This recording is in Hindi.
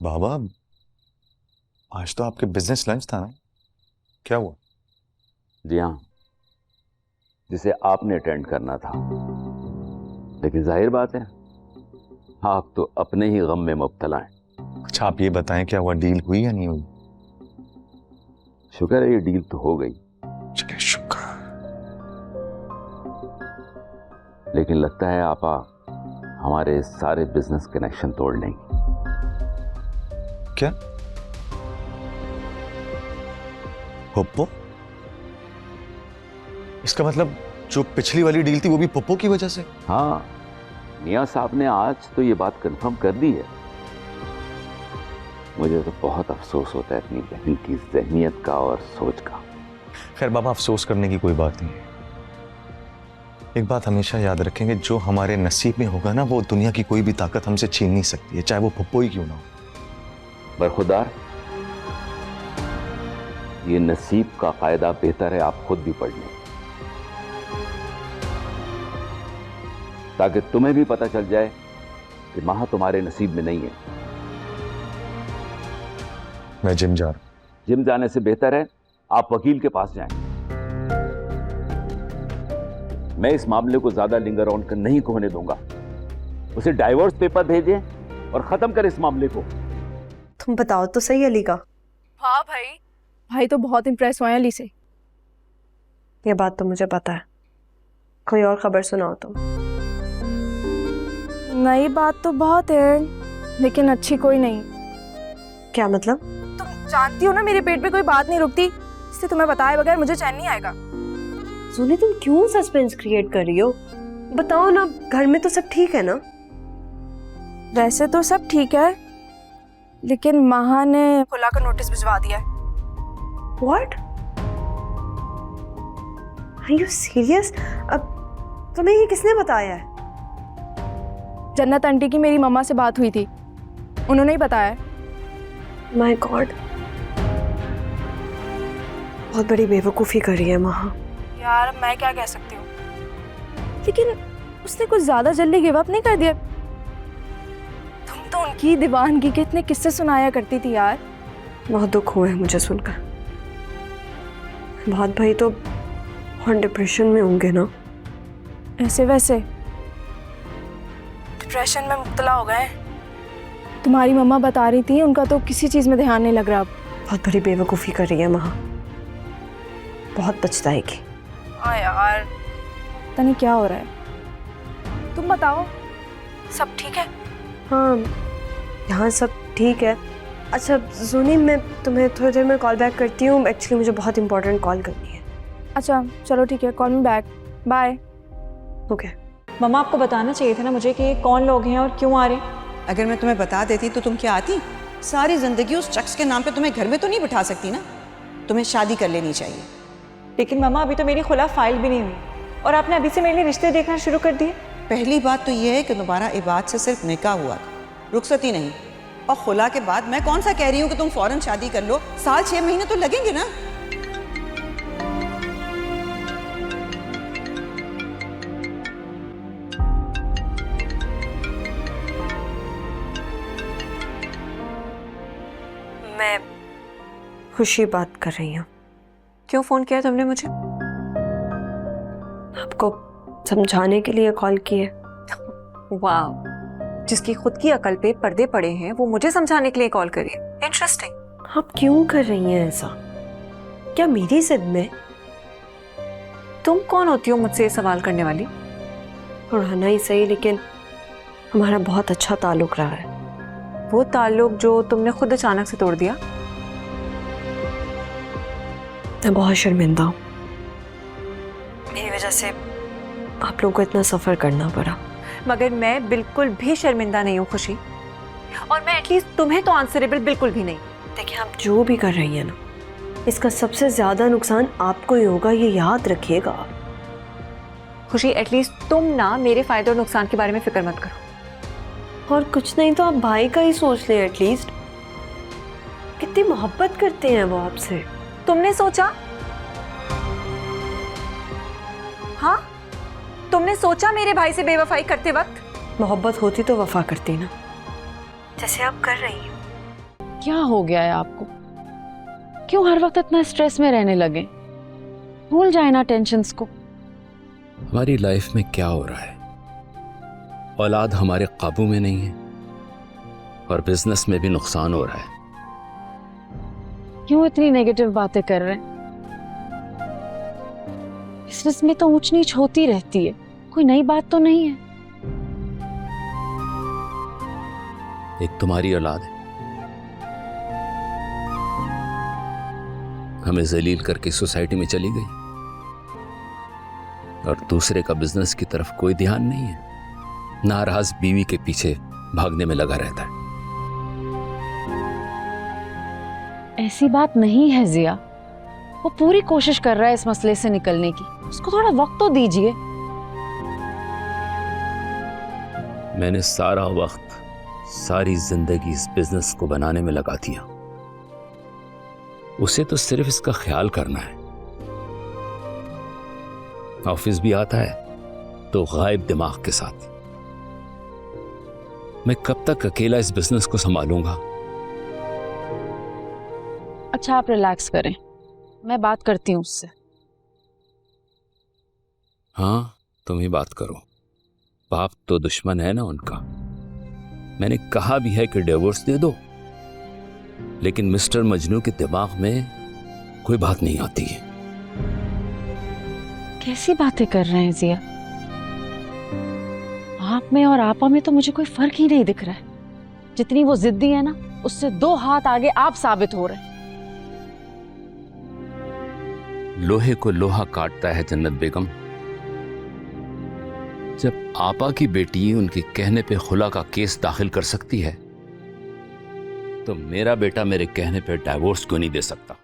बाबा, आज तो आपके बिजनेस लंच था ना, क्या हुआ? जी हाँ, जिसे आपने अटेंड करना था, लेकिन जाहिर बात है आप तो अपने ही गम में मुब्तला हैं। अच्छा, आप ये बताएं, क्या हुआ? डील हुई या नहीं हुई? शुक्र है ये डील तो हो गई, चलिए शुक्र। लेकिन लगता है आपा हमारे सारे बिजनेस कनेक्शन तोड़ लेंगे। क्या? पप्पो? इसका मतलब जो पिछली वाली डील थी वो भी पप्पो की वजह से? हाँ, मियां साहब ने आज तो ये बात कंफर्म कर दी है। मुझे तो बहुत अफसोस होता है अपनी बहन की ज़हनियत का और सोच का। खैर बाबा, अफसोस करने की कोई बात नहीं है। एक बात हमेशा याद रखेंगे, जो हमारे नसीब में होगा ना, वो दुनिया की कोई भी ताकत हमसे छीन नहीं सकती है, चाहे वो पप्पो ही क्यों ना हो। बरखुदार, ये नसीब का कायदा बेहतर है आप खुद भी पढ़ लें, ताकि तुम्हें भी पता चल जाए कि मां तुम्हारे नसीब में नहीं है। मैं जिम जा रहा हूं। जिम जाने से बेहतर है आप वकील के पास जाएं। मैं इस मामले को ज्यादा लिंगर ऑन कर नहीं होने दूंगा। उसे डाइवोर्स पेपर भेजें और खत्म कर इस मामले को। तुम बताओ तो सही अली का। हाँ भाई, भाई तो बहुत इम्प्रेस हुए हैं अली से। ये बात तो मुझे पता है, कोई और खबर सुनाओ तुम। नई बात तो बहुत है, लेकिन अच्छी कोई नहीं। क्या मतलब? तुम जानती हो ना, मेरे पेट में कोई बात नहीं रुकती, इसलिए तुम्हें बताए बगैर मुझे चैन नहीं आएगा। सुनी, तुम क्यों सस्पेंस क्रिएट कर रही हो? बताओ ना, घर में तो सब ठीक है ना? वैसे तो सब ठीक है, लेकिन महा ने खुला का नोटिस भिजवा दिया है। What? Are you serious? अब तुम्हें ये किसने बताया है? जन्नत आंटी की मेरी मम्मा से बात हुई थी, उन्होंने ही बताया। My God, बहुत बड़ी बेवकूफ़ी कर रही है महा। यार मैं क्या कह सकती हूँ, लेकिन उसने कुछ ज्यादा जल्दी गिव अप नहीं कर दिया। तुम तो उनकी दीवानगी के इतने किस्से सुनाया करती थी यार। बहुत दुख हुआ है मुझे सुनकर। बहुत भाई तो बहुत डिप्रेशन में होंगे ना? ऐसे वैसे डिप्रेशन में मुब्तला हो गए। तुम्हारी मम्मा बता रही थी उनका तो किसी चीज में ध्यान नहीं लग रहा अब। बहुत बड़ी बेवकूफ़ी कर रही है महा, बहुत पछताएगी। हाँ यार, पता नहीं क्या हो रहा है। तुम बताओ, सब ठीक है? हाँ, यहाँ सब ठीक है। अच्छा सुनी, मैं तुम्हें थोड़ी देर में कॉल बैक करती हूँ, एक्चुअली मुझे बहुत इंपॉर्टेंट कॉल करनी है। अच्छा चलो ठीक है, call me back, bye. Okay. मम्मा, आपको बताना चाहिए था ना मुझे कि ये कौन लोग हैं और क्यों आ रहे हैं। अगर मैं तुम्हें बता देती तो तुम क्या आती? सारी जिंदगी उस शख्स के नाम पे तुम्हें घर में तो नहीं बिठा सकती ना। तुम्हें शादी कर लेनी चाहिए। लेकिन मम्मा, अभी तो मेरी खुला फाइल भी नहीं हुई और आपने अभी से मेरे लिए रिश्ते देखना शुरू कर दिए। पहली बात तो ये है कि तुम्हारा इबाद से सिर्फ निकाह हुआ था, रुखसती नहीं। और खुला के बाद मैं कौन सा कह रही हूँ कि तुम फौरन शादी कर लो, साल 6 महीने तो लगेंगे ना। मैं खुशी बात कर रही हूँ। क्यों फ़ोन किया तुमने मुझे? आपको समझाने के लिए कॉल की है। वाह, जिसकी खुद की अकल पे पर्दे पड़े हैं वो मुझे समझाने के लिए कॉल करी। इंटरेस्टिंग। आप क्यों कर रही हैं ऐसा? क्या मेरी जिद में? तुम कौन होती हो मुझसे ये सवाल करने वाली? रहना ही सही, लेकिन हमारा बहुत अच्छा ताल्लुक रहा है। वो ताल्लुक जो तुमने खुद अचानक से तोड़ दिया। मैं बहुत शर्मिंदा हूँ, मेरी वजह से आप लोगों को इतना सफ़र करना पड़ा। मगर मैं बिल्कुल भी शर्मिंदा नहीं हूँ खुशी, और मैं एटलीस्ट तुम्हें तो आंसरेबल बिल्कुल भी नहीं। देखिए, आप जो भी कर रही हैं ना, इसका सबसे ज़्यादा नुकसान आपको ही होगा, ये याद रखिएगा। खुशी, एटलीस्ट तुम ना मेरे फ़ायदे और नुकसान के बारे में फिक्र मत करो। और कुछ नहीं तो आप भाई का ही सोच लें एटलीस्ट। कितनी मोहब्बत करते हैं वो आपसे। तुमने सोचा? हाँ, तुमने सोचा मेरे भाई से बेवफाई करते वक्त? मोहब्बत होती तो वफा करती ना, जैसे आप कर रही हैं। क्या हो गया है आपको? क्यों हर वक्त इतना स्ट्रेस में रहने लगे? भूल जाए ना टेंशन्स को। हमारी लाइफ में क्या हो रहा है? औलाद हमारे काबू में नहीं है और बिजनेस में भी नुकसान हो रहा है। क्यों इतनी नेगेटिव बातें कर रहे हैं? बिजनेस में तो ऊंच नीच होती रहती है, कोई नई बात तो नहीं है। एक तुम्हारी औलाद है, हमें जलील करके सोसाइटी में चली गई, और दूसरे का बिजनेस की तरफ कोई ध्यान नहीं है, नाराज बीवी के पीछे भागने में लगा रहता है। ऐसी बात नहीं है जिया, वो पूरी कोशिश कर रहा है इस मसले से निकलने की, उसको थोड़ा वक्त तो दीजिए। मैंने सारा वक्त, सारी जिंदगी इस बिजनेस को बनाने में लगा दिया। उसे तो सिर्फ इसका ख्याल करना है। ऑफिस भी आता है तो गायब दिमाग के साथ। मैं कब तक अकेला इस बिजनेस को संभालूंगा? अच्छा आप रिलैक्स करें, मैं बात करती हूँ उससे। हाँ, तुम ही बात करो। बाप तो दुश्मन है ना उनका। मैंने कहा भी है कि डिवोर्स दे दो, लेकिन मिस्टर मजनू के दिमाग में कोई बात नहीं आती है। कैसी बातें कर रहे हैं जिया? आप में और आपा में तो मुझे कोई फर्क ही नहीं दिख रहा है। जितनी वो जिद्दी है ना, उससे 2 हाथ आगे आप साबित हो रहे हैं। लोहे को लोहा काटता है जन्नत बेगम। जब आपा की बेटी उनके कहने पे खुला का केस दाखिल कर सकती है, तो मेरा बेटा मेरे कहने पे डाइवोर्स क्यों नहीं दे सकता?